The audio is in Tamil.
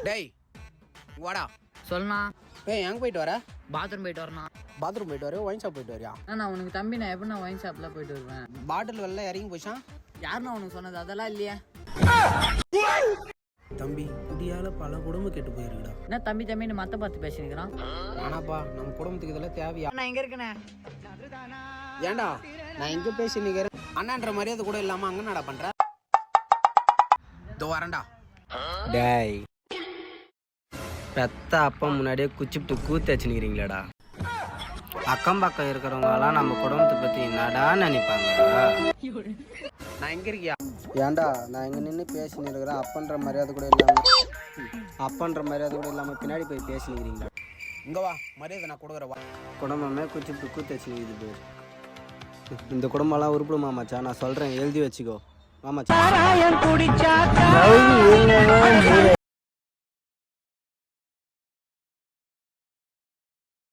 டேய் வாடா. சொல்லுண்ணா. ஏய் எங்கே போயிட்டு வர? பாத்ரூம் போயிட்டு வரண்ணா. பாத்ரூம் போயிட்டு வர, ஒயின் ஷாப் போயிட்டு வரியா? நான் உனக்கு தம்பி, நான் எப்படி நான் ஒயின் ஷாப்ல போயிட்டு வருவேன்? பாட்டில் வெள்ள இறங்கி போச்சான். யாருண்ணா உனக்கு சொன்னது? அதெல்லாம் இல்லையா தம்பி. குடியால பல குடும்பம் கெட்டு போயிருக்குடா. என்ன தம்பி தம்பின்னு மத்த பார்த்து பேசிக்கிறான்? ஆனாப்பா நம்ம குடும்பத்துக்கு இதெல்லாம் தேவையா? நான் எங்க இருக்கேனே? ஏண்டா நான் எங்க பேசி நிக்கிறேன் அண்ணான்ற மரியாதை கூட இல்லாம அங்க என்னடா பண்ற? இதோ வரேன்டா. டேய் பெத்த அப்பா முன்னாடியே குச்சிப்ட்டு கூத்து வச்சுக்கிறீங்களாடா. அக்கம் பக்கம் இருக்கிறவங்கலாம் நம்ம குடும்பத்தை பத்தி என்னடா நினைப்பாங்க? நான் எங்க இருக்கியா? ஏன்டா நான் எங்க நின்று பேசின்னு இருக்கிறேன், அப்பன்ற மரியாதை கூட இல்லாம பின்னாடி போய் பேசிக்கிறீங்களா? இங்க வா, மரியாதை நான் கொடுக்குறவா. குடும்பமே குச்சிப்ட்டு கூத்து வச்சுக்குது பேர். இந்த குடும்பம்லாம் உருப்பிடுமா மச்சான்? நான் சொல்றேன், எழுதி வச்சுக்கோ. ஆமாச்சா.